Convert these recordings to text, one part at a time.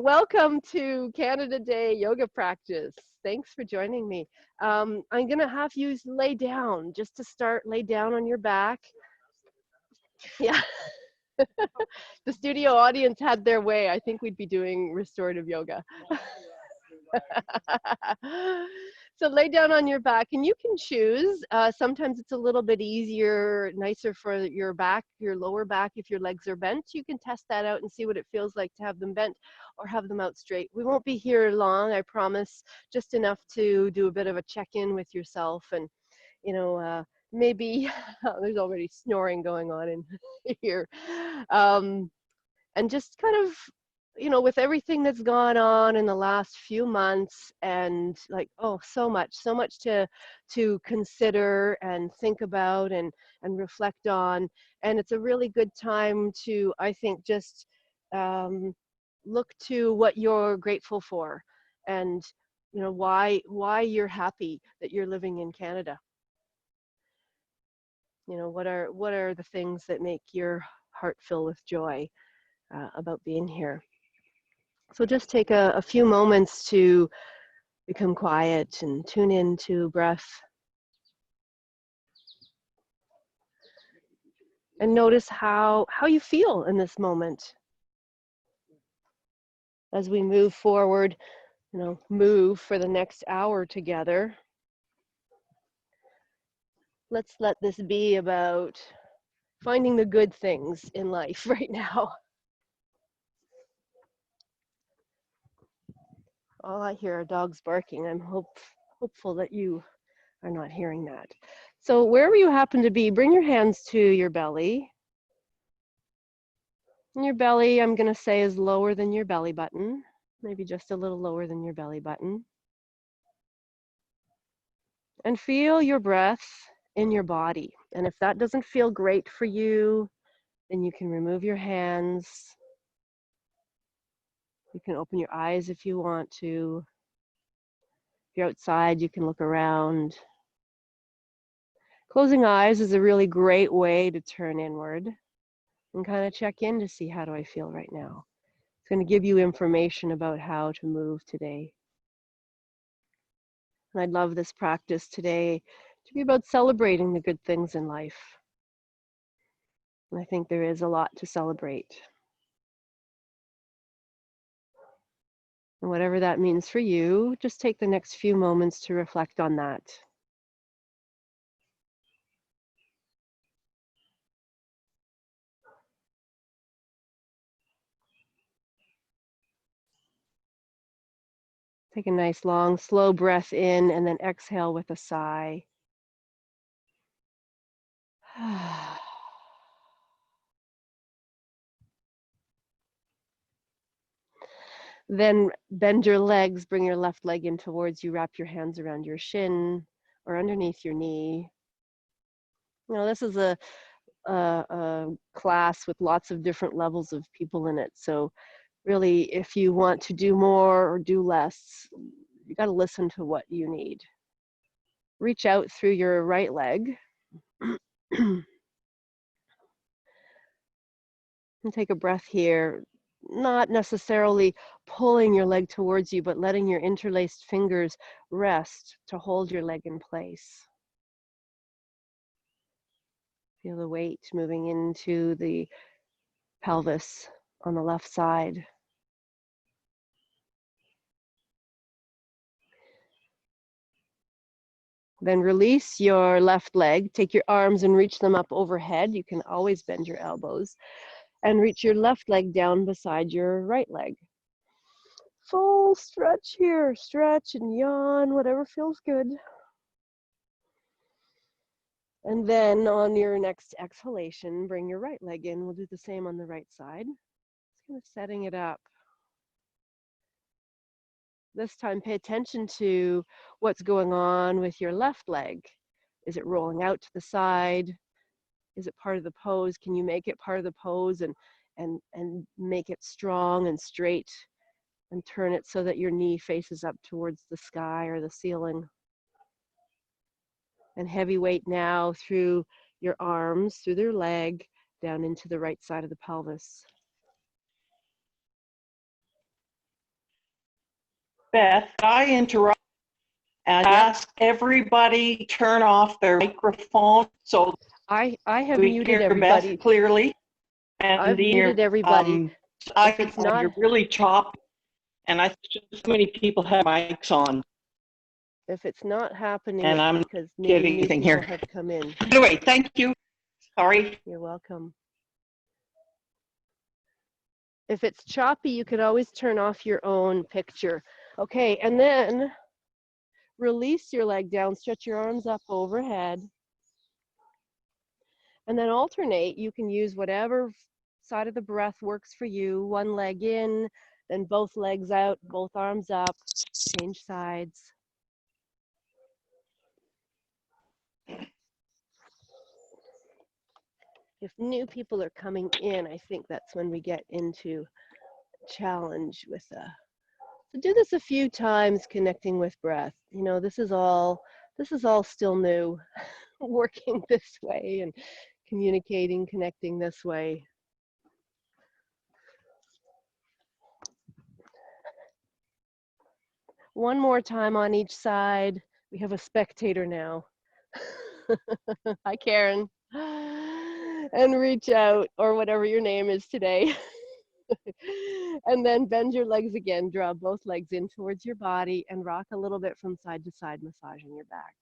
Welcome to Canada Day yoga practice. Thanks for joining me. I'm gonna have you lay down just to start. Lay down on your back. Yeah, the studio audience had their way. I think we'd be doing restorative yoga. So lay down on your back, and you can choose. Sometimes it's a little bit easier, nicer for your back, your lower back. If your legs are bent, you can test that out and see what it feels like to have them bent or have them out straight. We won't be here long, I promise, just enough to do a bit of a check-in with yourself. And maybe there's already snoring going on in here. And just kind of, with everything that's gone on in the last few months, and like, so much to consider and think about and reflect on. And it's a really good time to, I think, just look to what you're grateful for, and why you're happy that you're living in Canada. What are the things that make your heart fill with joy about being here. So just take a few moments to become quiet and tune into breath. And notice how you feel in this moment. As we move forward, move for the next hour together. Let's let this be about finding the good things in life right now. All I hear are dogs barking. I'm hopeful that you are not hearing that. So wherever you happen to be, bring your hands to your belly. And your belly, I'm going to say, is lower than your belly button, maybe just a little lower than your belly button. And feel your breath in your body. And if that doesn't feel great for you, then you can remove your hands. You can open your eyes if you want to. If you're outside, you can look around. Closing eyes is a really great way to turn inward and kind of check in to see, how do I feel right now? It's going to give you information about how to move today. And I'd love this practice today to be about celebrating the good things in life. And I think there is a lot to celebrate. And whatever that means for you, just take the next few moments to reflect on that. Take a nice long, slow breath in, and then exhale with a sigh. Then bend your legs, bring your left leg in towards you, wrap your hands around your shin or underneath your knee. This is a class with lots of different levels of people in it. So really, if you want to do more or do less, you got to listen to what you need. Reach out through your right leg. And take a breath here, not necessarily pulling your leg towards you, but letting your interlaced fingers rest to hold your leg in place. Feel the weight moving into the pelvis on the left side. Then release your left leg. Take your arms and reach them up overhead. You can always bend your elbows. And reach your left leg down beside your right leg. Full stretch here. Stretch and yawn, whatever feels good. And then on your next exhalation, bring your right leg in. We'll do the same on the right side. Just kind of setting it up. This time, pay attention to what's going on with your left leg. Is it rolling out to the side? Is it part of the pose? Can you make it part of the pose and make it strong and straight, and turn it so that your knee faces up towards the sky or the ceiling? And heavy weight now through your arms, through their leg, down into the right side of the pelvis. Beth, I interrupt and ask everybody turn off their microphone so I have we can muted hear Beth everybody. clearly. I've And muted everybody. If it's not, you're really choppy, and I think just so many people have mics on, if it's not happening, and it's I'm not because maybe getting new anything people here. have come in. Anyway, thank you. Sorry. You're welcome. If it's choppy, you could always turn off your own picture. Okay, and then release your leg down, stretch your arms up overhead, and then alternate. You can use whatever side of the breath works for you. One leg in, then both legs out, both arms up, change sides. If new people are coming in, I think that's when we get into challenge with so do this a few times, connecting with breath. You know, this is all still new, working this way and communicating, connecting this way. One more time on each side. We have a spectator now. Hi, Karen. And reach out, or whatever your name is today. And then bend your legs again. Draw both legs in towards your body and rock a little bit from side to side, massaging your back.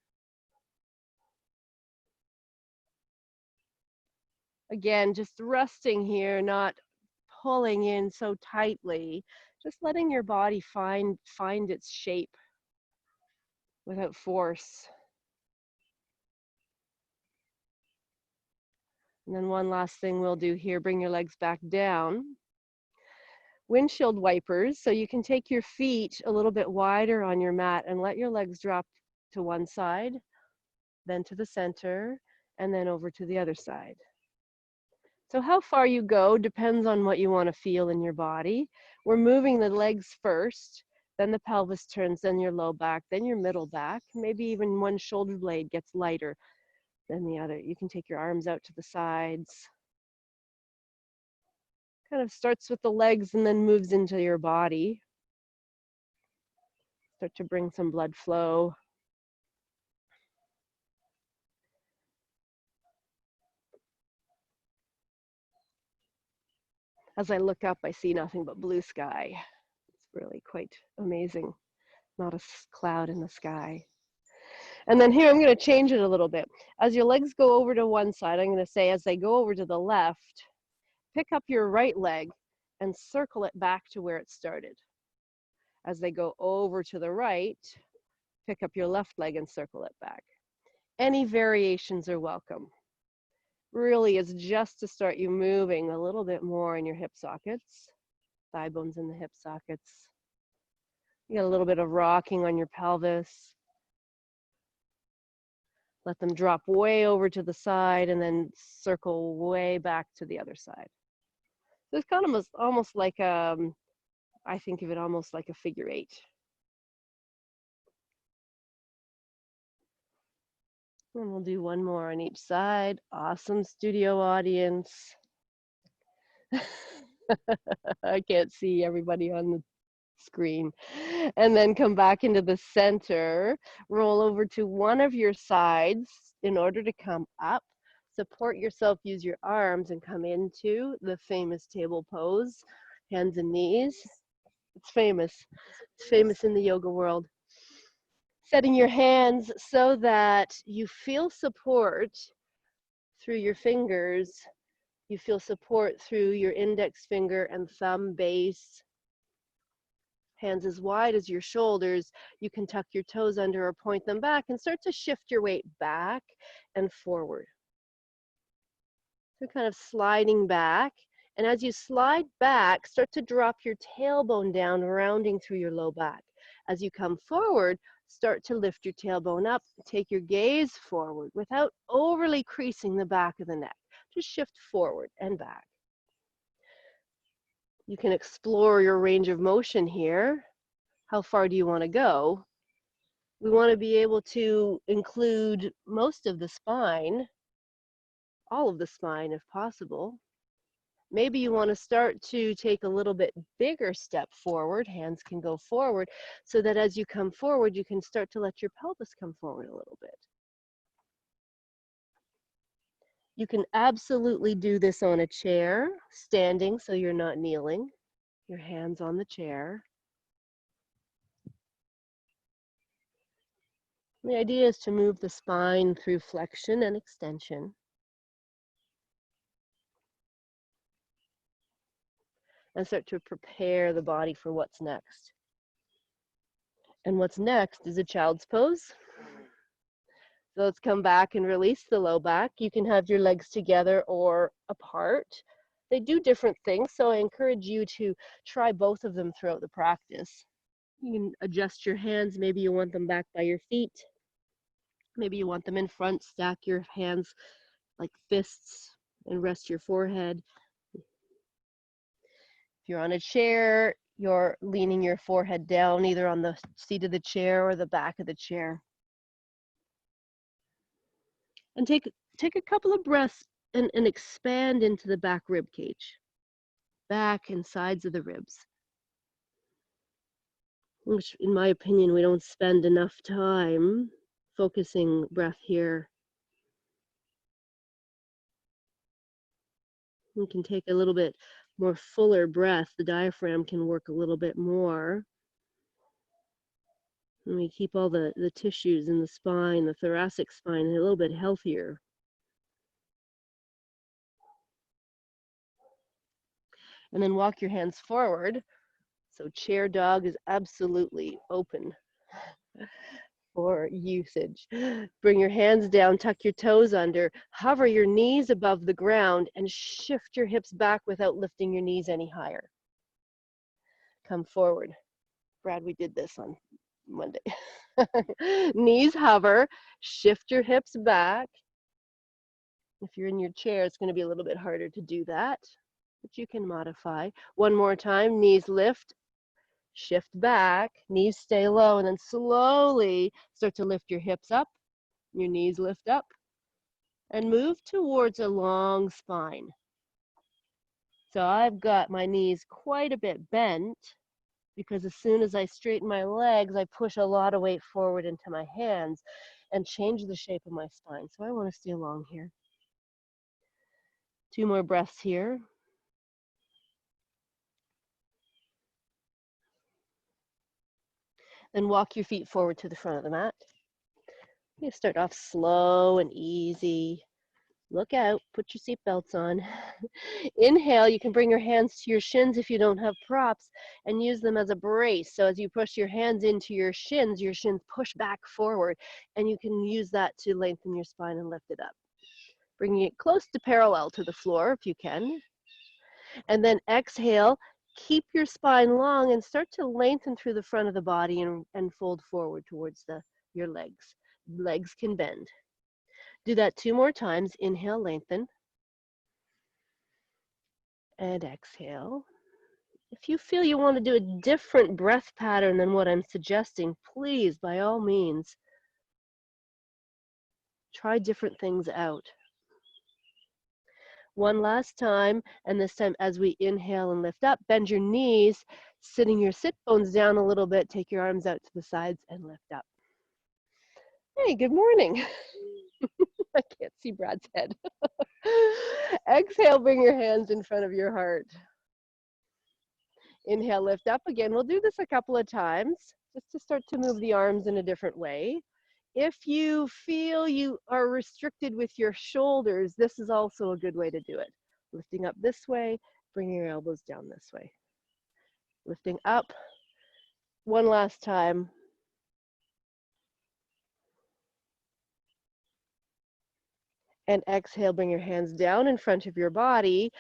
Again, just resting here, not pulling in so tightly, just letting your body find its shape without force. And then one last thing we'll do here, bring your legs back down. Windshield wipers, so you can take your feet a little bit wider on your mat and let your legs drop to one side, then to the center, and then over to the other side. So how far you go depends on what you want to feel in your body. We're moving the legs first, then the pelvis turns, then your low back, then your middle back. Maybe even one shoulder blade gets lighter than the other. You can take your arms out to the sides. Kind of starts with the legs and then moves into your body. Start to bring some blood flow. As I look up, I see nothing but blue sky. It's really quite amazing. Not a cloud in the sky. And then here, I'm going to change it a little bit. As your legs go over to one side, I'm going to say as they go over to the left, pick up your right leg and circle it back to where it started. As they go over to the right, pick up your left leg and circle it back. Any variations are welcome. Really, it's just to start you moving a little bit more in your hip sockets, thigh bones in the hip sockets. You got a little bit of rocking on your pelvis. Let them drop way over to the side and then circle way back to the other side. So it's kind of almost like, I think of it almost like a figure eight. And we'll do one more on each side. Awesome studio audience. I can't see everybody on the screen. And then come back into the center. Roll over to one of your sides in order to come up. Support yourself, use your arms, and come into the famous table pose. Hands and knees. It's famous. It's famous in the yoga world. Setting your hands so that you feel support through your fingers. You feel support through your index finger and thumb base. Hands as wide as your shoulders. You can tuck your toes under or point them back and start to shift your weight back and forward. So kind of sliding back. And as you slide back, start to drop your tailbone down, rounding through your low back. As you come forward, start to lift your tailbone up. Take your gaze forward without overly creasing the back of the neck. Just shift forward and back. You can explore your range of motion here. How far do you want to go? We want to be able to include most of the spine, all of the spine if possible. Maybe you want to start to take a little bit bigger step forward. Hands can go forward so that as you come forward, you can start to let your pelvis come forward a little bit. You can absolutely do this on a chair, standing so you're not kneeling. Your hands on the chair. The idea is to move the spine through flexion and extension. And start to prepare the body for what's next. And what's next is a child's pose. So let's come back and release the low back. You can have your legs together or apart. They do different things, so I encourage you to try both of them throughout the practice. You can adjust your hands. Maybe you want them back by your feet. Maybe you want them in front. Stack your hands like fists and rest your forehead. If you're on a chair, you're leaning your forehead down either on the seat of the chair or the back of the chair. And take a couple of breaths and expand into the back rib cage, back and sides of the ribs, which in my opinion, we don't spend enough time focusing breath here. We can take a little bit more fuller breath. The diaphragm can work a little bit more. And we keep all the tissues in the spine, the thoracic spine, a little bit healthier. And then walk your hands forward. So chair dog is absolutely open for usage. Bring your hands down, tuck your toes under, hover your knees above the ground, and shift your hips back without lifting your knees any higher. Come forward. Brad, we did this on Monday. Knees hover, shift your hips back. If you're in your chair, it's going to be a little bit harder to do that, but you can modify. One more time, knees lift, shift back, knees stay low, and then slowly start to lift your hips up, your knees lift up, and move towards a long spine. So I've got my knees quite a bit bent because as soon as I straighten my legs, I push a lot of weight forward into my hands and change the shape of my spine. So I want to stay long here. 2 more breaths here. Then walk your feet forward to the front of the mat. You start off slow and easy. Look out, put your seatbelts on. Inhale, you can bring your hands to your shins if you don't have props and use them as a brace. So as you push your hands into your shins push back forward and you can use that to lengthen your spine and lift it up. Bringing it close to parallel to the floor if you can. And then exhale, keep your spine long and start to lengthen through the front of the body and fold forward towards your legs. Legs can bend. Do that 2 more times. Inhale, lengthen. And exhale. If you feel you want to do a different breath pattern than what I'm suggesting, please, by all means, try different things out. One last time, and this time as we inhale and lift up, bend your knees, sitting your sit bones down a little bit, take your arms out to the sides and lift up. Hey, good morning. I can't see Brad's head. Exhale, bring your hands in front of your heart. Inhale, lift up again. We'll do this a couple of times just to start to move the arms in a different way. If you feel you are restricted with your shoulders, this is also a good way to do it. Lifting up this way, bringing your elbows down this way. Lifting up. One last time. And exhale, bring your hands down in front of your body.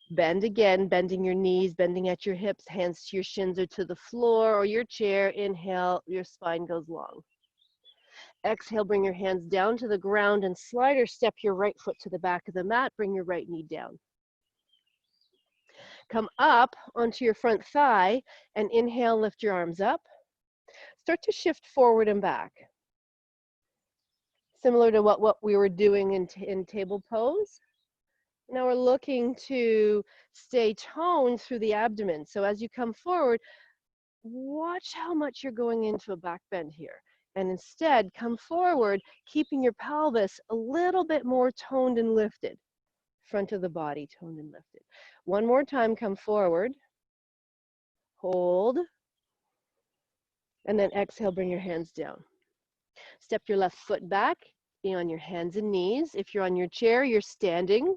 Bend again, bending your knees, bending at your hips, hands to your shins or to the floor or your chair. Inhale, your spine goes long. Exhale, bring your hands down to the ground and slide or step your right foot to the back of the mat. Bring your right knee down. Come up onto your front thigh and inhale, lift your arms up. Start to shift forward and back. Similar to what we were doing in table pose. Now we're looking to stay toned through the abdomen. So as you come forward, watch how much you're going into a back bend here. And instead, come forward, keeping your pelvis a little bit more toned and lifted. Front of the body toned and lifted. One more time, come forward. Hold. And then exhale, bring your hands down. Step your left foot back, be on your hands and knees. If you're on your chair, you're standing.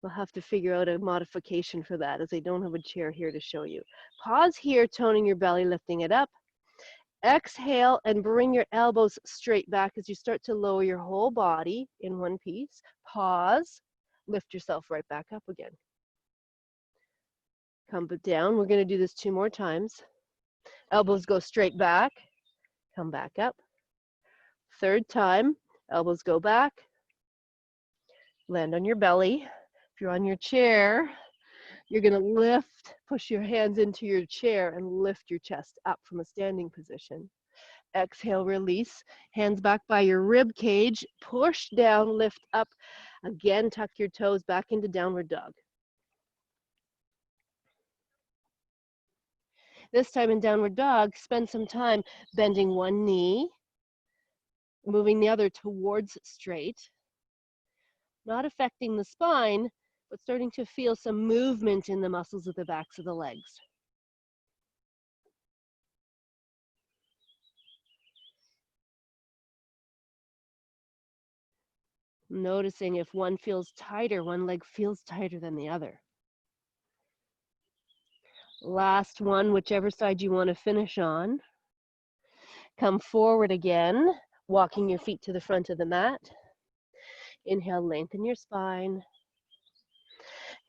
We'll have to figure out a modification for that, as I don't have a chair here to show you. Pause here, toning your belly, lifting it up. Exhale and bring your elbows straight back as you start to lower your whole body in one piece. Pause, lift yourself right back up again. Come down. We're going to do this 2 more times. Elbows go straight back, come back up. Third time, elbows go back, land on your belly. If you're on your chair, you're going to lift, push your hands into your chair and lift your chest up from a standing position. Exhale, release, hands back by your rib cage, push down, lift up. Again, tuck your toes back into downward dog. This time in downward dog, spend some time bending one knee, moving the other towards straight, not affecting the spine, but starting to feel some movement in the muscles of the backs of the legs. Noticing if one feels tighter, one leg feels tighter than the other. Last one, whichever side you want to finish on. Come forward again, walking your feet to the front of the mat. Inhale, lengthen your spine.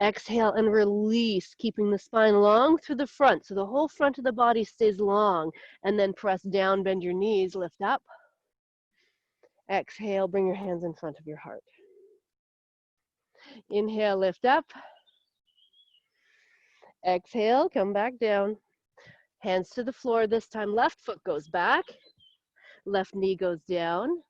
Exhale and release, keeping the spine long through the front, so the whole front of the body stays long. And then press down, bend your knees, lift up. Exhale, bring your hands in front of your heart. Inhale, lift up. Exhale, come back down. Hands to the floor. This time, left foot goes back. Left knee goes down.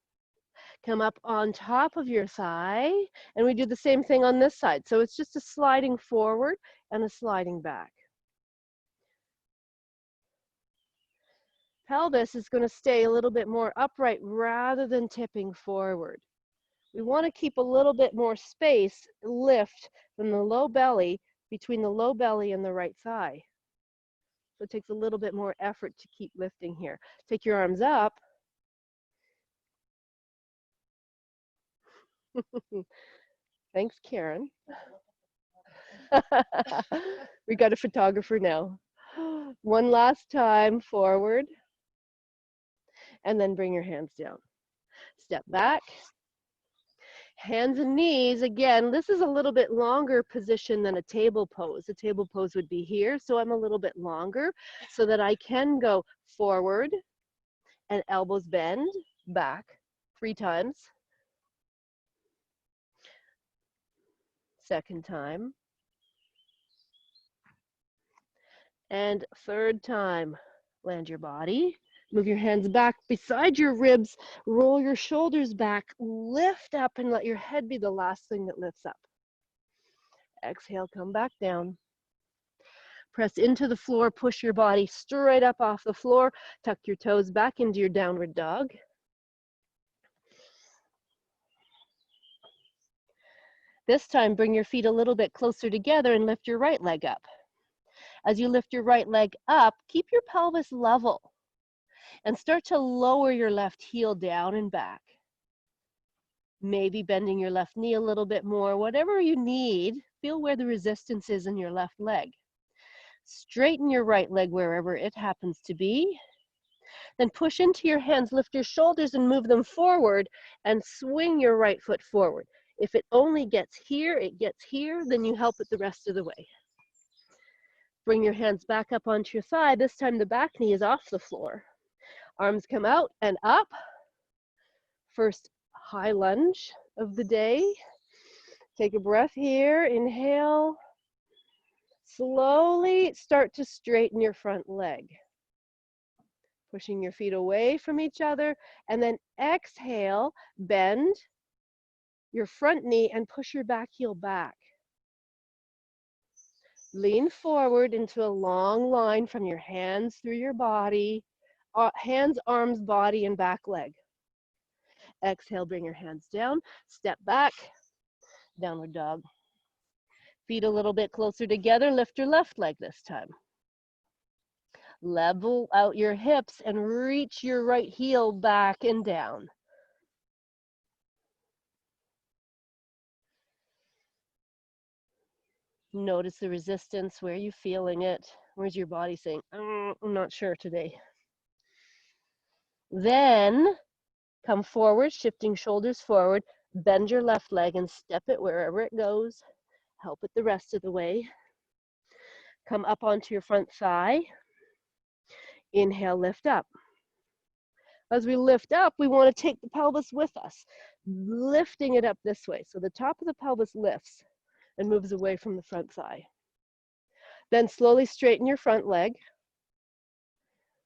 Come up on top of your thigh. And we do the same thing on this side. So it's just a sliding forward and a sliding back. Pelvis is going to stay a little bit more upright rather than tipping forward. We want to keep a little bit more space, lift, than the low belly, between the low belly and the right thigh. So it takes a little bit more effort to keep lifting here. Take your arms up. Thanks, Karen. We got a photographer now. One last time, forward. And then bring your hands down. Step back. Hands and knees, again, this is a little bit longer position than a table pose. A table pose would be here, so I'm a little bit longer so that I can go forward and elbows bend, back 3 times. Second time. And third time. Land your body. Move your hands back beside your ribs. Roll your shoulders back. Lift up and let your head be the last thing that lifts up. Exhale, come back down. Press into the floor. Push your body straight up off the floor. Tuck your toes back into your downward dog. This time, bring your feet a little bit closer together and lift your right leg up. As you lift your right leg up, keep your pelvis level and start to lower your left heel down and back. Maybe bending your left knee a little bit more, whatever you need. Feel where the resistance is in your left leg. Straighten your right leg wherever it happens to be. Then push into your hands, lift your shoulders and move them forward and swing your right foot forward. If it only gets here, it gets here, then you help it the rest of the way. Bring your hands back up onto your thigh. This time the back knee is off the floor. Arms come out and up. First high lunge of the day. Take a breath here. Inhale. Slowly start to straighten your front leg. Pushing your feet away from each other. And then exhale, bend your front knee and push your back heel back. Lean forward into a long line from your hands through your body, hands, arms, body, and back leg. Exhale, bring your hands down, step back, downward dog. Feet a little bit closer together, lift your left leg this time. Level out your hips and reach your right heel back and down. Notice the resistance. Where are you feeling it? Where's your body saying, I'm not sure today? Then come forward, shifting shoulders forward, bend your left leg and step it wherever it goes. Help it the rest of the way. Come up onto your front thigh. Inhale, lift up. As we lift up, we want to take the pelvis with us, lifting it up this way. So the top of the pelvis lifts and moves away from the front thigh. Then slowly straighten your front leg.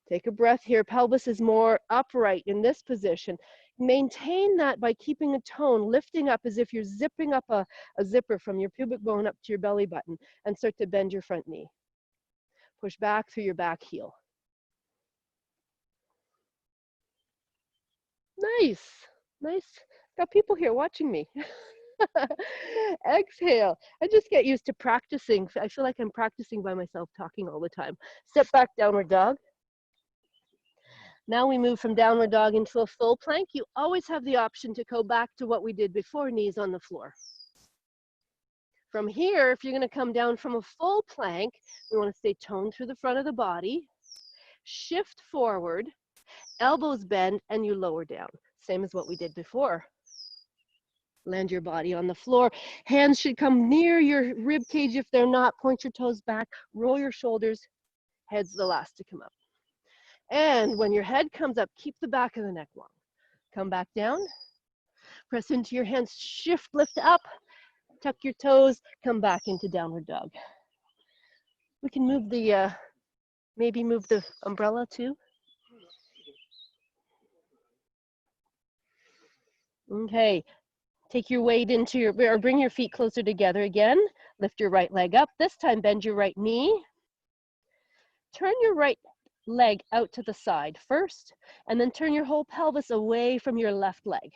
Take a breath here. Pelvis is more upright in this position. Maintain that by keeping a tone, lifting up as if you're zipping up a zipper from your pubic bone up to your belly button, and start to bend your front knee. Push back through your back heel. Nice, nice. Got people here watching me. Exhale. I just get used to practicing. I feel like I'm practicing by myself, talking all the time. Step back, downward dog. Now we move from downward dog into a full plank. You always have the option to go back to what we did before, knees on the floor. From here, if you're going to come down from a full plank, we want to stay toned through the front of the body. Shift forward, elbows bend, and you lower down. Same as what we did before. Land your body on the floor. Hands should come near your rib cage. If they're not, point your toes back, roll your shoulders, head's the last to come up. And when your head comes up, keep the back of the neck long. Come back down, press into your hands, shift, lift up, tuck your toes, come back into downward dog. We can move the, maybe move the umbrella too. Okay, take your weight into your, or bring your feet closer together again. Lift your right leg up. This time bend your right knee. Turn your right leg out to the side first, and then turn your whole pelvis away from your left leg.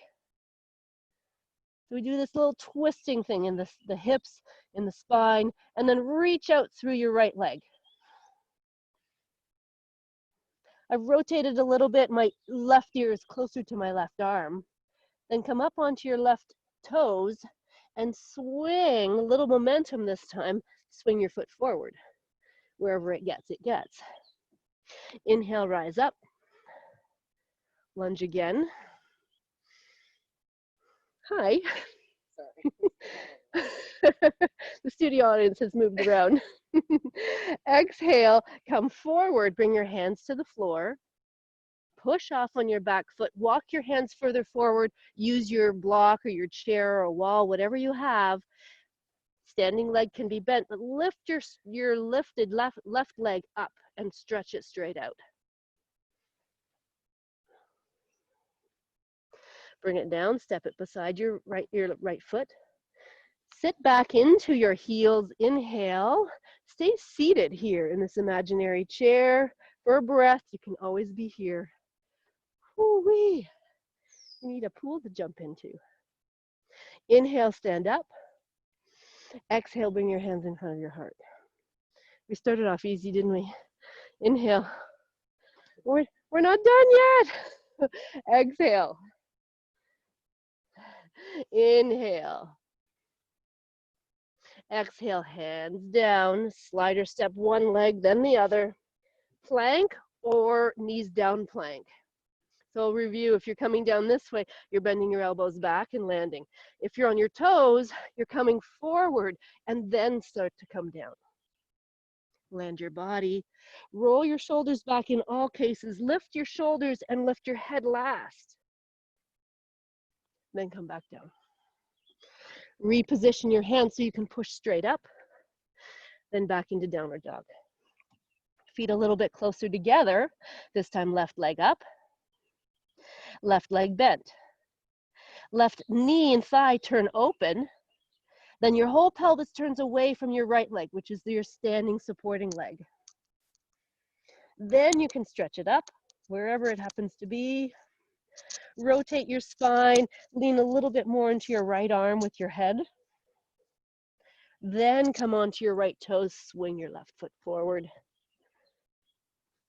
So we do this little twisting thing in the hips, in the spine, and then reach out through your right leg. I've rotated a little bit. My left ear is closer to my left arm. Then come up onto your left toes and swing, a little momentum this time, swing your foot forward. Wherever it gets, it gets. Inhale, rise up. Lunge again. Hi. The studio audience has moved around. Exhale, come forward, bring your hands to the floor. Push off on your back foot, walk your hands further forward, use your block or your chair or a wall, whatever you have. Standing leg can be bent, but lift your lifted left leg up and stretch it straight out. Bring it down, step it beside your right foot. Sit back into your heels, inhale. Stay seated here in this imaginary chair. For a breath, you can always be here. Woo-wee. You need a pool to jump into. Inhale, stand up. Exhale, bring your hands in front of your heart. We started off easy, didn't we? Inhale. We're not done yet. Exhale. Inhale. Exhale, hands down. Slider step one leg, then the other. Plank or knees down plank. So review, if you're coming down this way, you're bending your elbows back and landing. If you're on your toes, you're coming forward and then start to come down. Land your body. Roll your shoulders back in all cases. Lift your shoulders and lift your head last. Then come back down. Reposition your hands so you can push straight up. Then back into downward dog. Feet a little bit closer together. This time left leg up. Left leg bent. left knee and thigh turn open, then your whole pelvis turns away from your right leg, which is your standing supporting leg. Then you can stretch it up wherever it happens to be. Rotate your spine, lean a little bit more into your right arm with your head. Then come onto your right toes, swing your left foot forward.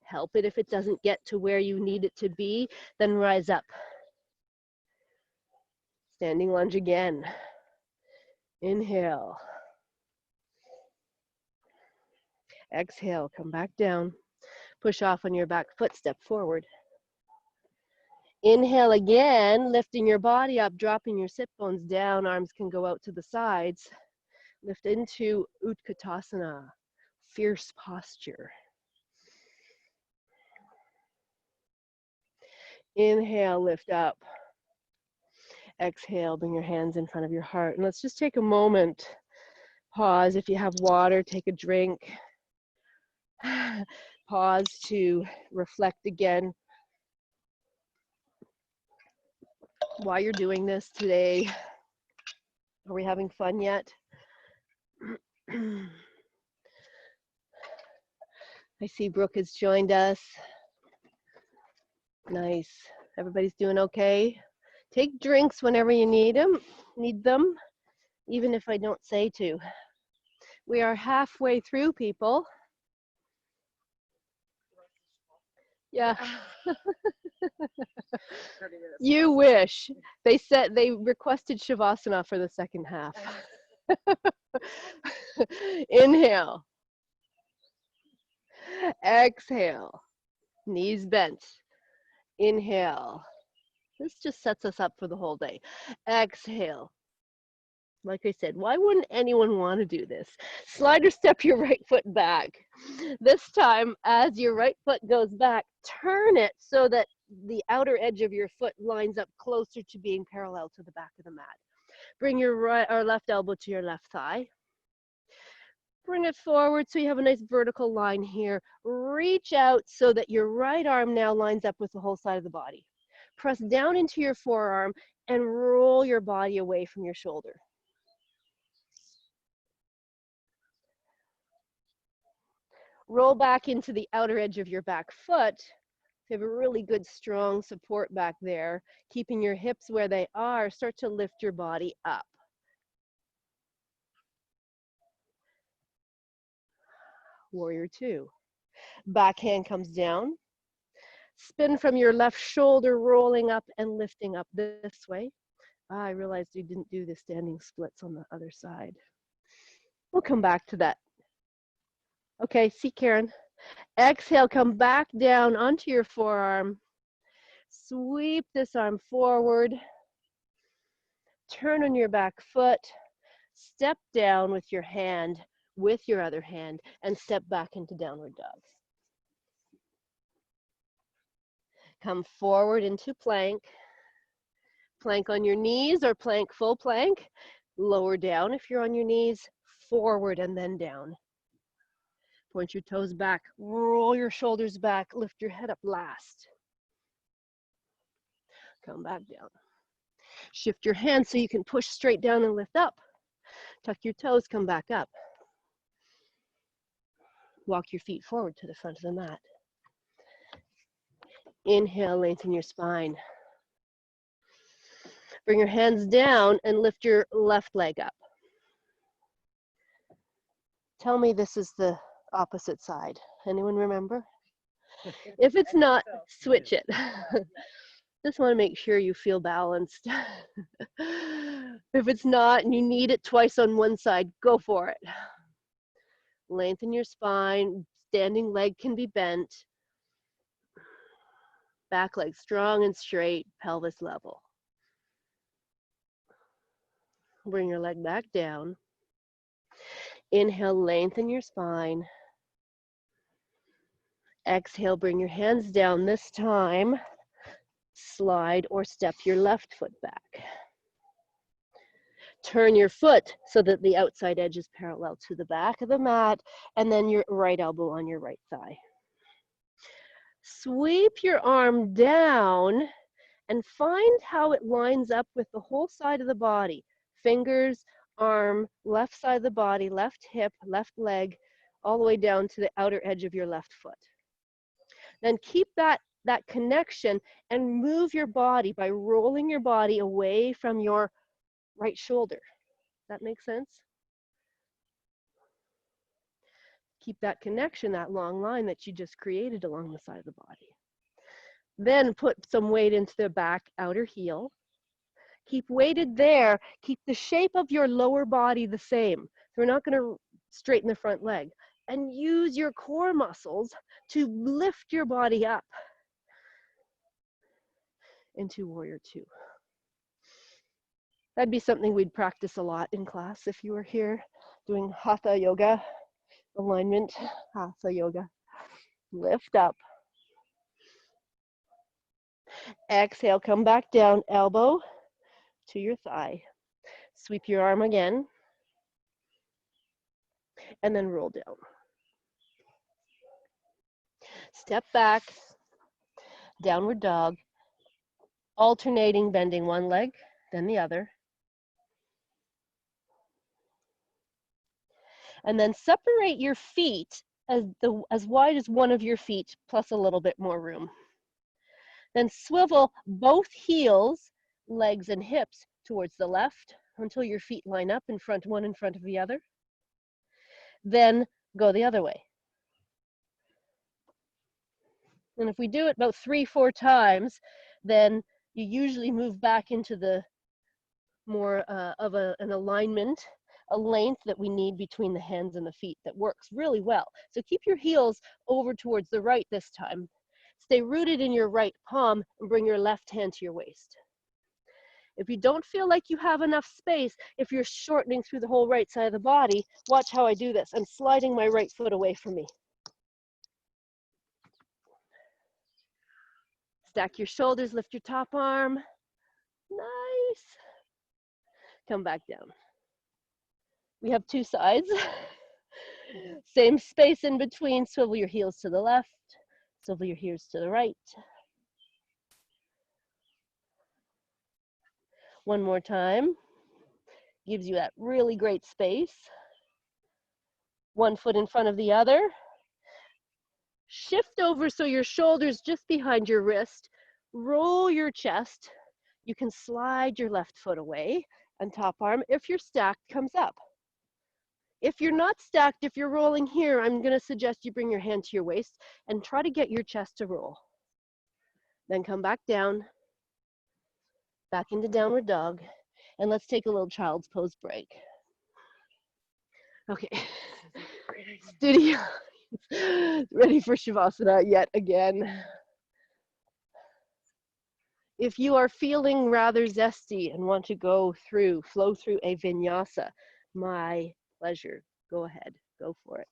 Help it if it doesn't get to where you need it to be, then rise up. Standing lunge again. Inhale. Exhale, come back down. Push off on your back foot, step forward. Inhale again, lifting your body up, dropping your sit bones down, arms can go out to the sides. Lift into Utkatasana, fierce posture. Inhale, lift up. Exhale, bring your hands in front of your heart. And let's just take a moment. Pause. If you have water, take a drink. Pause to reflect again. Why you're doing this today. Are we having fun yet? I see Brooke has joined us. Nice. Everybody's doing okay? Take drinks whenever you need them, even if I don't say to. We are halfway through, people. Yeah. You wish. They said they requested Shavasana for the second half. Inhale. Exhale. Knees bent. Inhale. This just sets us up for the whole day. Exhale. Like I said, why wouldn't anyone want to do this? Slide or step your right foot back. This time, as your right foot goes back, turn it so that the outer edge of your foot lines up closer to being parallel to the back of the mat. Bring your right or left elbow to your left thigh. Bring it forward so you have a nice vertical line here. Reach out so that your right arm now lines up with the whole side of the body. Press down into your forearm and roll your body away from your shoulder. Roll back into the outer edge of your back foot. You have a really good strong support back there. Keeping your hips where they are, start to lift your body up. Warrior two. Back hand comes down. Spin from your left shoulder, rolling up and lifting up this way. I realized we didn't do the standing splits on the other side. We'll come back to that. Okay, see Karen. Exhale, come back down onto your forearm. Sweep this arm forward. Turn on your back foot. Step down with your hand, with your other hand, and step back into downward dog. Come forward into plank. Plank on your knees or plank full plank. Lower down if you're on your knees. Forward and then down. Point your toes back, roll your shoulders back, lift your head up last. Come back down. Shift your hands so you can push straight down and lift up. Tuck your toes, come back up. Walk your feet forward to the front of the mat. Inhale, lengthen your spine. Bring your hands down and lift your left leg up. Tell me this is the opposite side. Anyone remember? If it's not, switch it. Just want to make sure you feel balanced. If it's not and you need it twice on one side, go for it. Lengthen your spine. Standing leg can be bent. Back leg strong and straight, pelvis level. Bring your leg back down. Inhale, lengthen your spine. Exhale, bring your hands down. This time, slide or step your left foot back. Turn your foot so that the outside edge is parallel to the back of the mat, and then your right elbow on your right thigh. Sweep your arm down and find how it lines up with the whole side of the body. Fingers, arm, left side of the body, left hip, left leg, all the way down to the outer edge of your left foot. Then keep that connection and move your body by rolling your body away from your right shoulder. That makes sense? Keep that connection, that long line that you just created along the side of the body. Then put some weight into the back outer heel. Keep weighted there. Keep the shape of your lower body the same. So we're not going to straighten the front leg. And use your core muscles to lift your body up into Warrior Two. That'd be something we'd practice a lot in class if you were here doing Hatha Yoga, alignment, Hatha Yoga. Lift up. Exhale, come back down, elbow to your thigh. Sweep your arm again, and then roll down. Step back, downward dog, alternating, bending one leg, then the other. And then separate your feet as wide as one of your feet, plus a little bit more room. Then swivel both heels, legs and hips towards the left until your feet line up in front, one in front of the other. Then go the other way. And if we do it about 3-4 times, then you usually move back into the more of an alignment, a length that we need between the hands and the feet that works really well. So keep your heels over towards the right this time. Stay rooted in your right palm and bring your left hand to your waist. If you don't feel like you have enough space, if you're shortening through the whole right side of the body, watch how I do this. I'm sliding my right foot away from me. Stack your shoulders, lift your top arm. Nice. Come back down. We have two sides. Same space in between. Swivel your heels to the left. Swivel your heels to the right. One more time. Gives you that really great space. One foot in front of the other. Shift over so your shoulder's just behind your wrist. Roll your chest. You can slide your left foot away and top arm if your stack comes up. If you're not stacked, if you're rolling here, I'm going to suggest you bring your hand to your waist and try to get your chest to roll. Then come back down, back into downward dog, and let's take a little child's pose break. Okay, studio, ready for Shavasana yet again. If you are feeling rather zesty and want to flow through a vinyasa, my pleasure. Go ahead, go for it.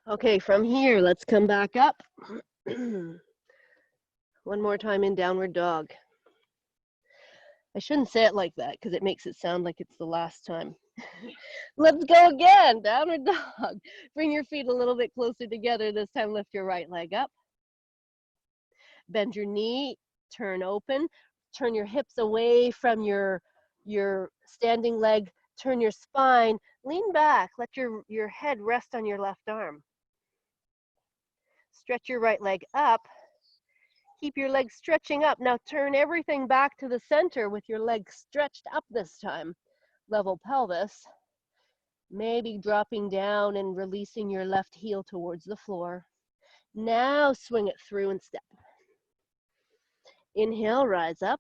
Okay, from here, let's come back up. One more time in downward dog. I shouldn't say it like that because it makes it sound like it's the last time. Let's go again, downward dog. Bring your feet a little bit closer together. This time lift your right leg up. Bend your knee, turn open. Turn your hips away from your standing leg. Turn your spine, lean back. Let your head rest on your left arm. Stretch your right leg up. Keep your legs stretching up. Now turn everything back to the center with your legs stretched up this time. Level pelvis. Maybe dropping down and releasing your left heel towards the floor. Now swing it through and step. Inhale, rise up.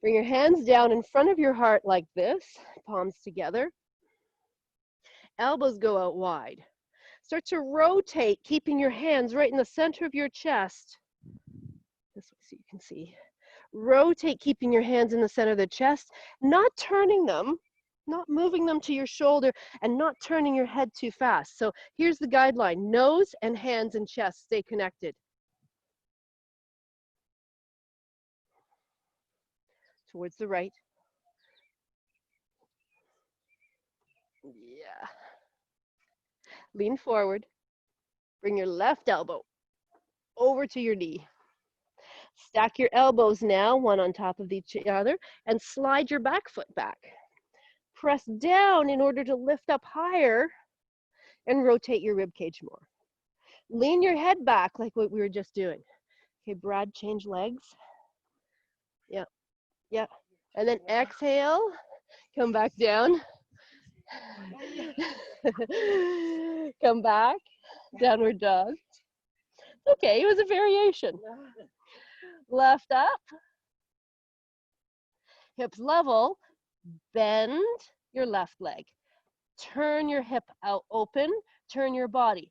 Bring your hands down in front of your heart like this, palms together. Elbows go out wide. Start to rotate, keeping your hands right in the center of your chest. This way so you can see. Rotate, keeping your hands in the center of the chest, not turning them, not moving them to your shoulder, and not turning your head too fast. So here's the guideline. Nose and hands and chest stay connected. towards the right. Yeah. Lean forward. Bring your left elbow over to your knee. Stack your elbows now, one on top of each other, and slide your back foot back. Press down in order to lift up higher and rotate your rib cage more. Lean your head back like what we were just doing. Okay, Brad, change legs. Yeah, yeah. And then exhale, come back down. Come back, downward dog. Okay, it was a variation. Left up, hips level, bend your left leg. Turn your hip out open, turn your body.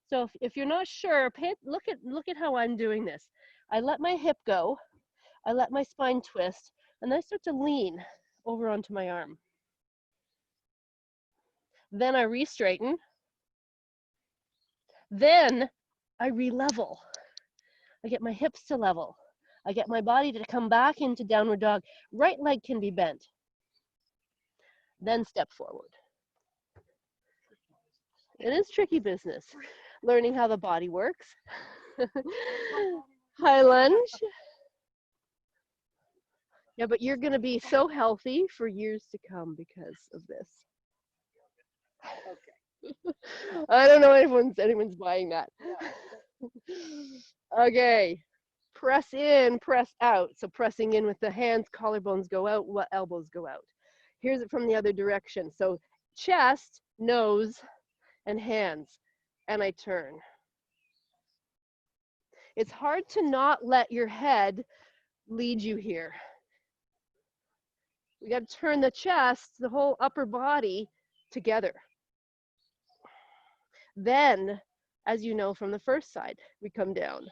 So if you're not sure, look at how I'm doing this. I let my hip go, I let my spine twist, and then I start to lean over onto my arm. Then I re-straighten. Then I re-level. I get my hips to level. I get my body to come back into downward dog. Right leg can be bent. Then step forward. It is tricky business, learning how the body works. High lunge. Yeah, but you're going to be so healthy for years to come because of this. Okay. I don't know if anyone's buying that. Okay. Press in, press out. So pressing in with the hands, collarbones go out, elbows go out. Here's it from the other direction. So chest, nose, and hands. And I turn. It's hard to not let your head lead you here. We got to turn the chest, the whole upper body together. Then, as you know from the first side, we come down.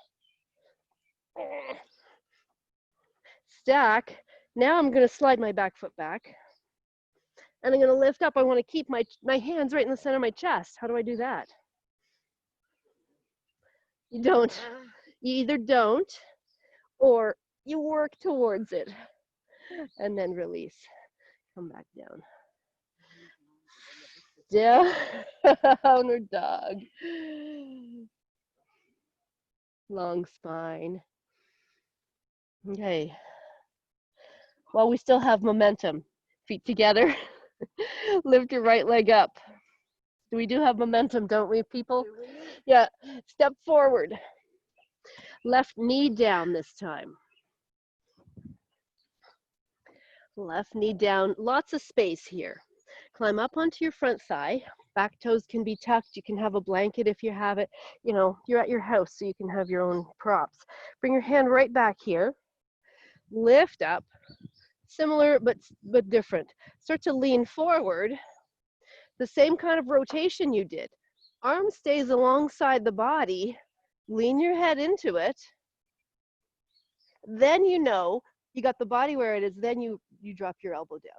Stack. Now I'm going to slide my back foot back. And I'm going to lift up. I want to keep my hands right in the center of my chest. How do I do that? You don't. You either don't, or you work towards it. And then release. Come back down. Downward dog. Long spine. Okay. While we still have momentum, feet together, lift your right leg up. We do have momentum, don't we, people? Yeah. Step forward. Left knee down this time. Left knee down. Lots of space here. Climb up onto your front thigh. Back toes can be tucked. You can have a blanket if you have it. You know, you're at your house, so you can have your own props. Bring your hand right back here. Lift up. Similar, but different. Start to lean forward. The same kind of rotation you did. Arm stays alongside the body. Lean your head into it. Then you know you got the body where it is. Then you drop your elbow down.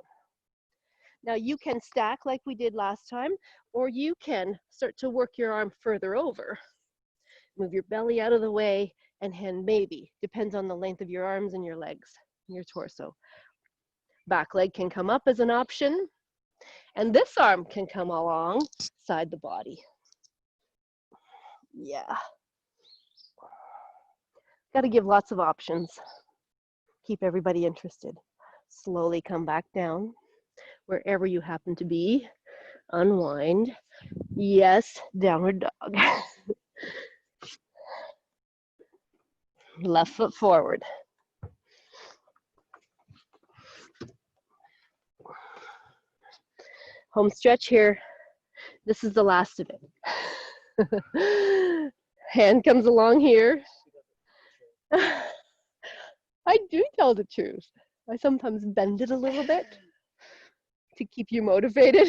Now you can stack like we did last time, or you can start to work your arm further over. Move your belly out of the way and hand maybe. Depends on the length of your arms and your legs, your torso. Back leg can come up as an option. And this arm can come alongside the body. Yeah. Got to give lots of options. Keep everybody interested. Slowly come back down. Wherever you happen to be. Unwind. Yes, downward dog. Left foot forward. Home stretch here. This is the last of it. Hand comes along here. I do tell the truth. I sometimes bend it a little bit to keep you motivated.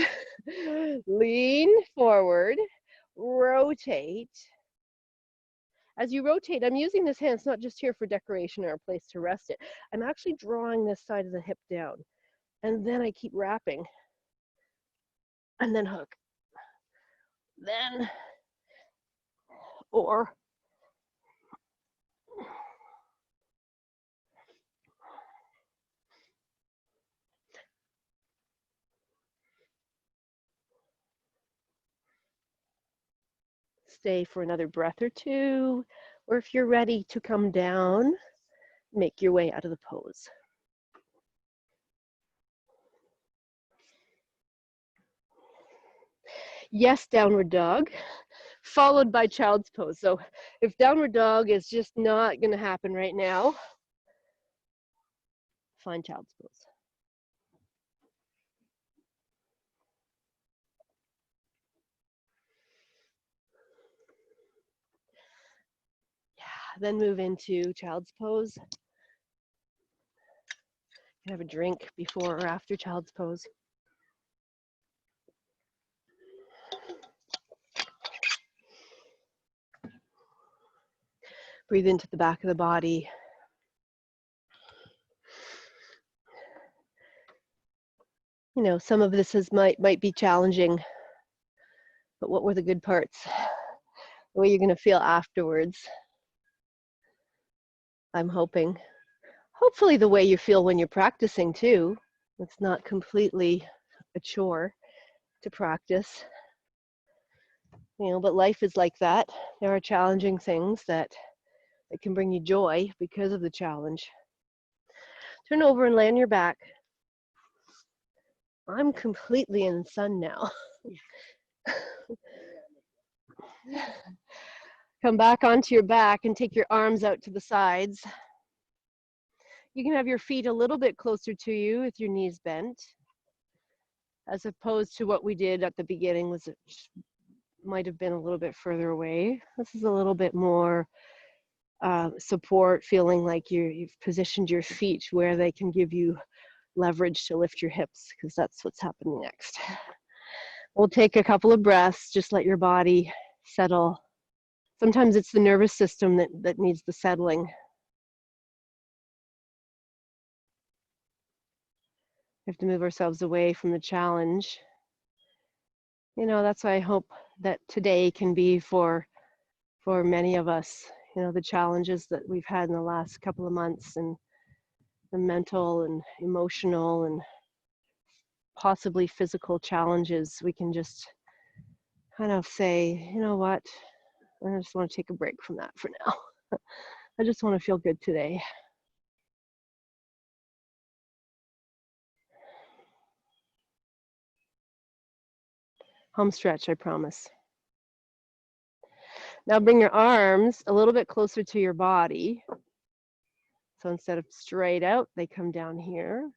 Lean forward, rotate. As you rotate, I'm using this hand, it's not just here for decoration or a place to rest it. I'm actually drawing this side of the hip down. And then I keep wrapping. And then hook. Then, or stay for another breath or two, or if you're ready to come down, make your way out of the pose. Yes, downward dog, followed by child's pose. So if downward dog is just not going to happen right now, find child's pose. Yeah, then move into child's pose. Have a drink before or after child's pose. Breathe into the back of the body. You know, some of this might be challenging, but what were the good parts? The way you're going to feel afterwards. I'm hoping. Hopefully the way you feel when you're practicing too. It's not completely a chore to practice. You know, but life is like that. There are challenging things that can bring you joy because of the challenge. Turn over and lay on your back. I'm completely in the sun now. Come back onto your back and take your arms out to the sides. You can have your feet a little bit closer to you with your knees bent, as opposed to what we did at the beginning was it might have been a little bit further away. This is a little bit more support, feeling like you've positioned your feet where they can give you leverage to lift your hips, because that's what's happening next. We'll take a couple of breaths, just let your body settle. Sometimes it's the nervous system that needs the settling. We have to move ourselves away from the challenge. You know, that's why I hope that today can be for many of us, you know, the challenges that we've had in the last couple of months, and the mental and emotional and possibly physical challenges, we can just kind of say, you know what, I just want to take a break from that for now. I just want to feel good today. Home stretch, I promise. Now bring your arms a little bit closer to your body. So instead of straight out, they come down here.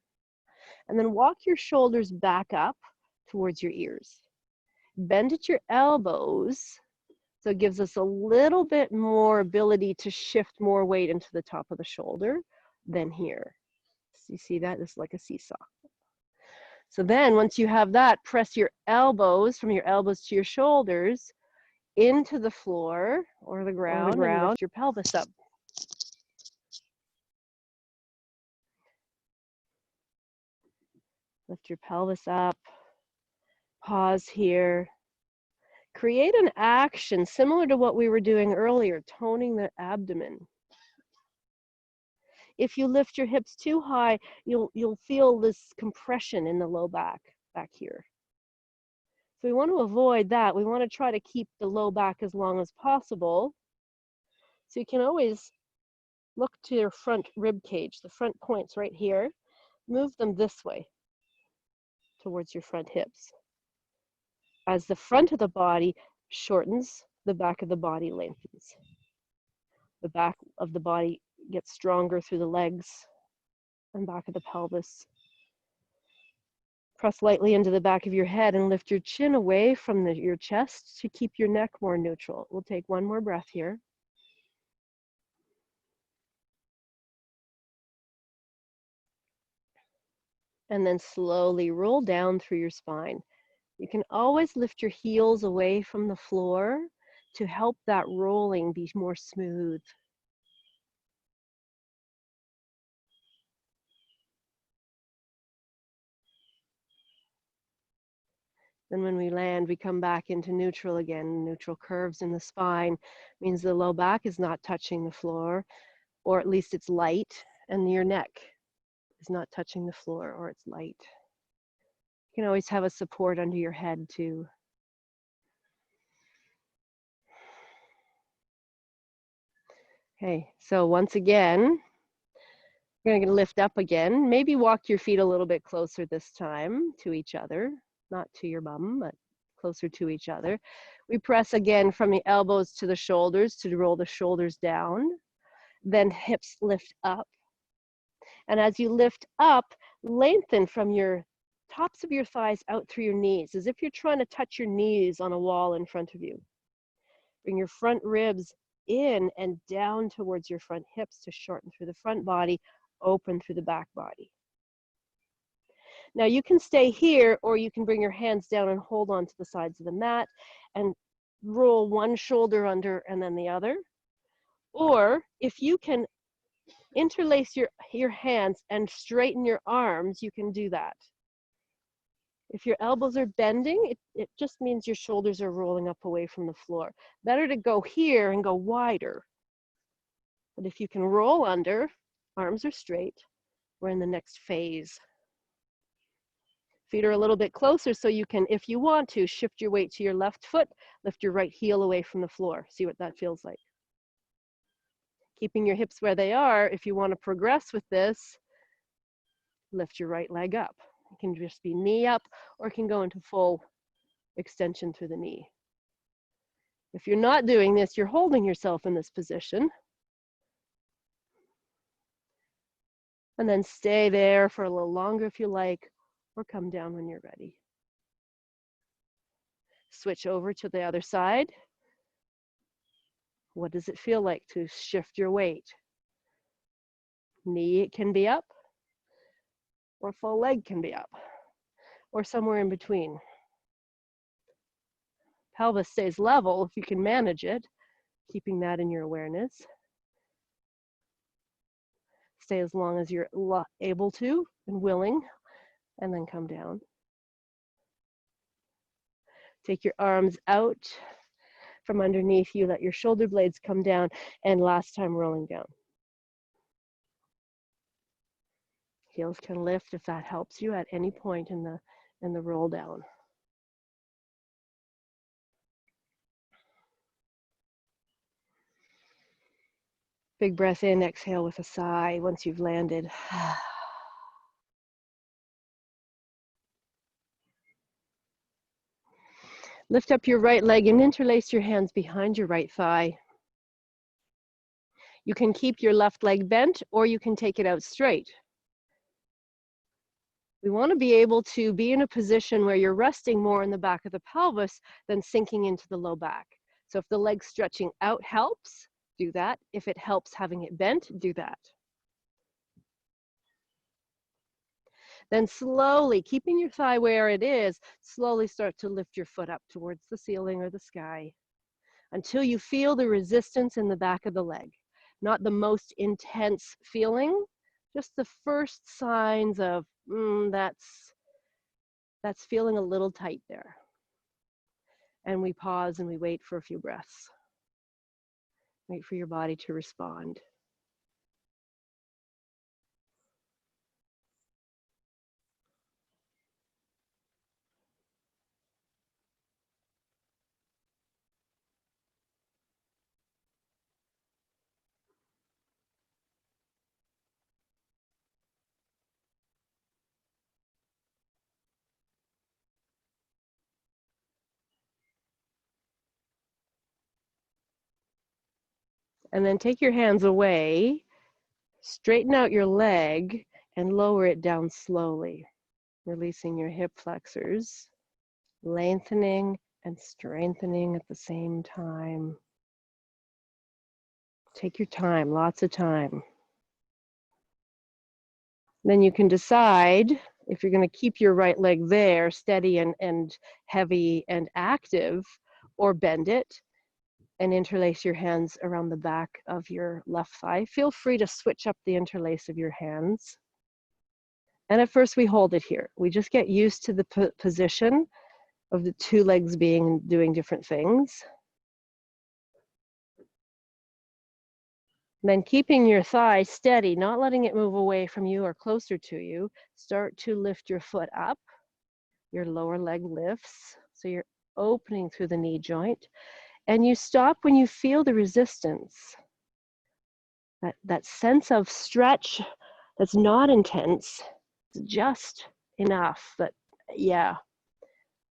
And then walk your shoulders back up towards your ears. Bend at your elbows, so it gives us a little bit more ability to shift more weight into the top of the shoulder than here. So you see that? It's like a seesaw. So then once you have that, press your elbows, from your elbows to your shoulders, into the floor or the ground, and lift your pelvis up. Lift your pelvis up. Pause here. Create an action similar to what we were doing earlier, toning the abdomen. If you lift your hips too high, you'll feel this compression in the low back here. So we want to avoid that. We want to try to keep the low back as long as possible. So you can always look to your front rib cage, the front points right here. Move them this way towards your front hips. As the front of the body shortens, the back of the body lengthens. The back of the body gets stronger through the legs and back of the pelvis. Press lightly into the back of your head and lift your chin away from your chest to keep your neck more neutral. We'll take one more breath here. And then slowly roll down through your spine. You can always lift your heels away from the floor to help that rolling be more smooth. Then when we land, we come back into neutral again. Neutral curves in the spine means the low back is not touching the floor, or at least it's light, and your neck is not touching the floor, or it's light. You can always have a support under your head too. Okay, so once again, you're going to lift up again. Maybe walk your feet a little bit closer this time to each other, not to your bum, but closer to each other. We press again from the elbows to the shoulders to roll the shoulders down. Then hips lift up. And as you lift up, lengthen from your tops of your thighs out through your knees, as if you're trying to touch your knees on a wall in front of you. Bring your front ribs in and down towards your front hips to shorten through the front body, open through the back body. Now you can stay here, or you can bring your hands down and hold on to the sides of the mat and roll one shoulder under and then the other. Or if you can interlace your hands and straighten your arms, you can do that. If your elbows are bending, it just means your shoulders are rolling up away from the floor. Better to go here and go wider. But if you can roll under, arms are straight, we're in the next phase. Feet are a little bit closer, so you can, if you want to, shift your weight to your left foot, lift your right heel away from the floor. See what that feels like. Keeping your hips where they are, if you want to progress with this, lift your right leg up. It can just be knee up, or it can go into full extension through the knee. If you're not doing this, you're holding yourself in this position. And then stay there for a little longer if you like, or come down when you're ready. Switch over to the other side. What does it feel like to shift your weight? Knee can be up, or full leg can be up, or somewhere in between. Pelvis stays level if you can manage it, keeping that in your awareness. Stay as long as you're able to and willing, and then come down. Take your arms out from underneath you, let your shoulder blades come down, and last time rolling down. Heels can lift if that helps you at any point in the roll down. Big breath in, exhale with a sigh once you've landed. Lift up your right leg and interlace your hands behind your right thigh. You can keep your left leg bent, or you can take it out straight. We want to be able to be in a position where you're resting more in the back of the pelvis than sinking into the low back. So if the leg stretching out helps, do that. If it helps having it bent, do that. Then slowly, keeping your thigh where it is, slowly start to lift your foot up towards the ceiling or the sky until you feel the resistance in the back of the leg. Not the most intense feeling, just the first signs of, that's feeling a little tight there. And we pause and we wait for a few breaths. Wait for your body to respond. And then take your hands away, straighten out your leg, and lower it down slowly, releasing your hip flexors, lengthening and strengthening at the same time. Take your time, lots of time. Then you can decide if you're going to keep your right leg there, steady and heavy and active, or bend it and interlace your hands around the back of your left thigh. Feel free to switch up the interlace of your hands. And at first we hold it here. We just get used to the position of the two legs doing different things. Then keeping your thigh steady, not letting it move away from you or closer to you, start to lift your foot up. Your lower leg lifts, so you're opening through the knee joint. And you stop when you feel the resistance. that sense of stretch that's not intense, just enough that, yeah,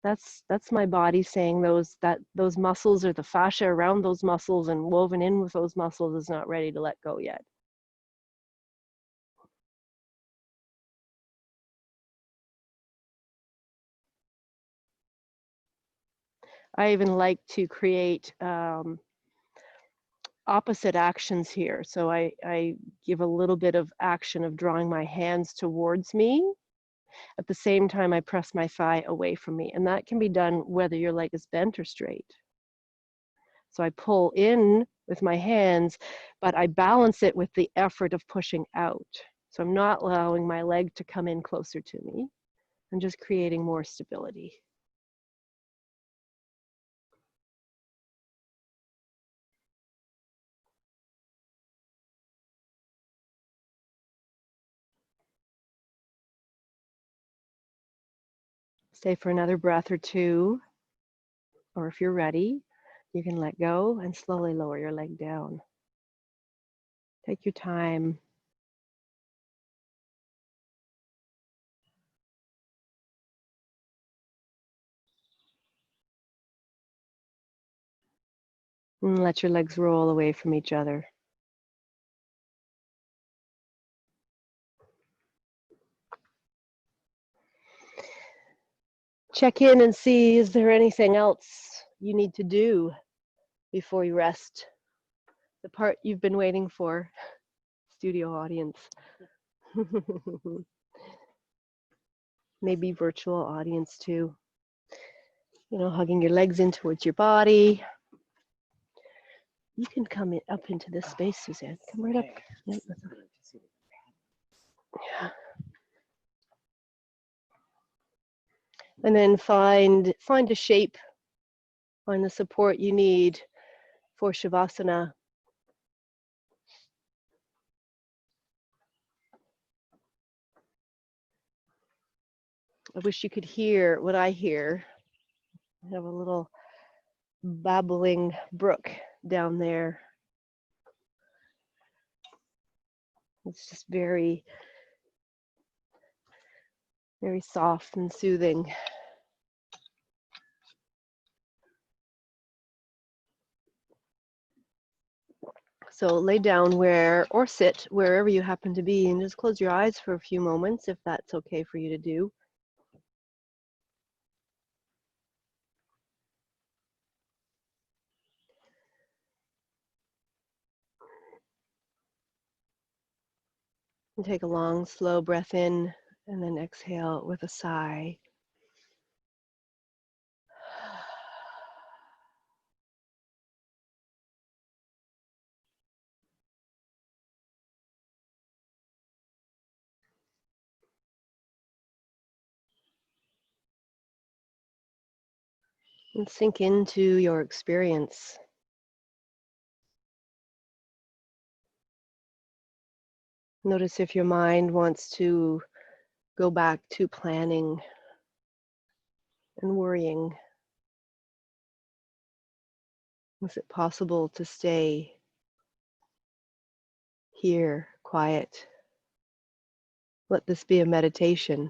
that's my body saying those muscles or the fascia around those muscles and woven in with those muscles is not ready to let go yet. I even like to create opposite actions here. So I give a little bit of action of drawing my hands towards me. At the same time, I press my thigh away from me. And that can be done whether your leg is bent or straight. So I pull in with my hands, but I balance it with the effort of pushing out. So I'm not allowing my leg to come in closer to me. I'm just creating more stability. Stay for another breath or two, or if you're ready, you can let go and slowly lower your leg down. Take your time. And let your legs roll away from each other. Check in and see, is there anything else you need to do before you rest? The part you've been waiting for, studio audience. Maybe virtual audience too. You know, hugging your legs in towards your body. You can come up into this space, Suzanne. Come right up. Yeah. And then find a shape, find the support you need for Shavasana. I wish you could hear what I hear. I have a little babbling brook down there. It's just very, very soft and soothing. So lay down or sit wherever you happen to be and just close your eyes for a few moments if that's okay for you to do. And take a long, slow breath in and then exhale with a sigh. And sink into your experience. Notice if your mind wants to go back to planning and worrying. Is it possible to stay here, quiet? Let this be a meditation.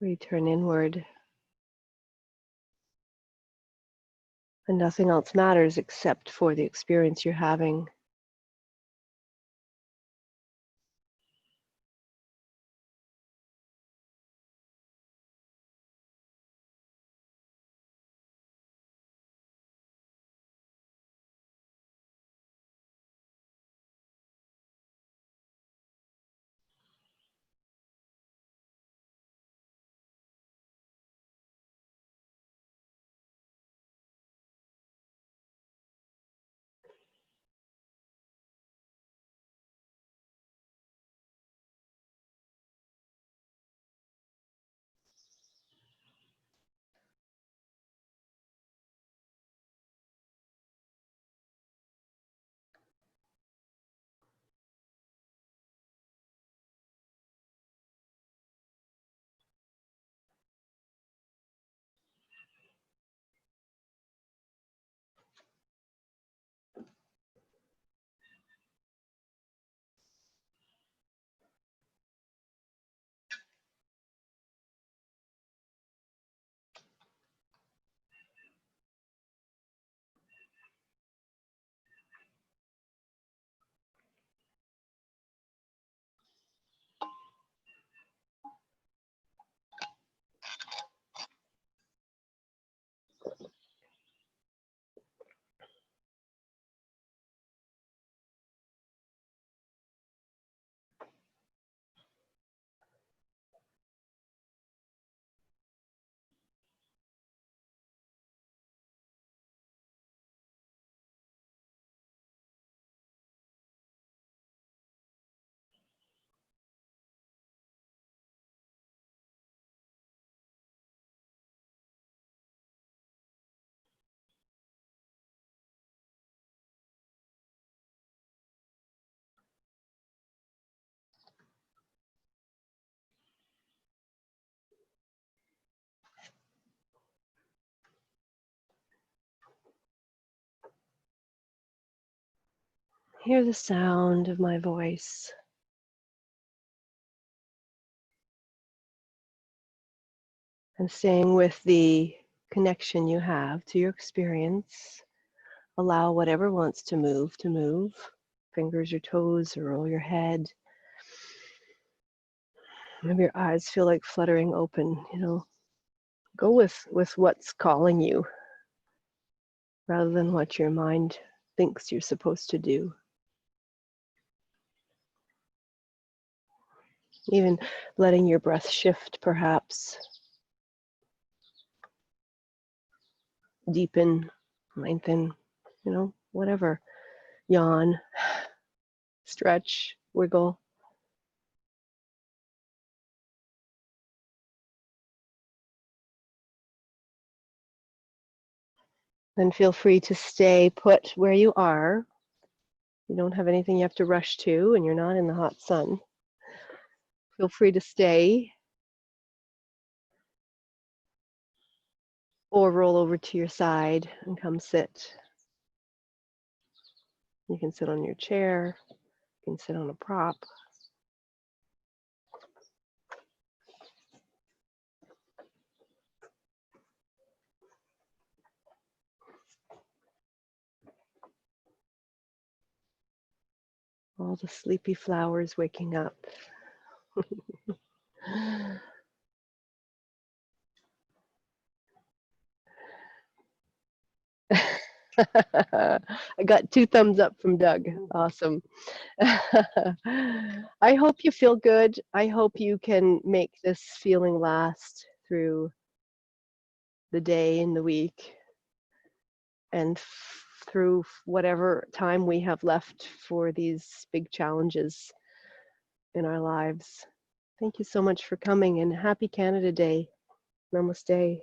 Where you turn inward and nothing else matters except for the experience you're having. Hear the sound of my voice. And staying with the connection you have to your experience, allow whatever wants to move. Fingers or toes, or roll your head. Maybe your eyes feel like fluttering open, Go with what's calling you rather than what your mind thinks you're supposed to do. Even letting your breath shift, perhaps. Deepen, lengthen, whatever. Yawn, stretch, wiggle. Then feel free to stay put where you are. You don't have anything you have to rush to, and you're not in the hot sun. Feel free to stay or roll over to your side and come sit. You can sit on your chair, you can sit on a prop. All the sleepy flowers waking up. I got 2 thumbs up from Doug. Awesome. I hope you feel good. I hope you can make this feeling last through the day and the week and through whatever time we have left for these big challenges in our lives. Thank you so much for coming, and happy Canada Day. Namaste.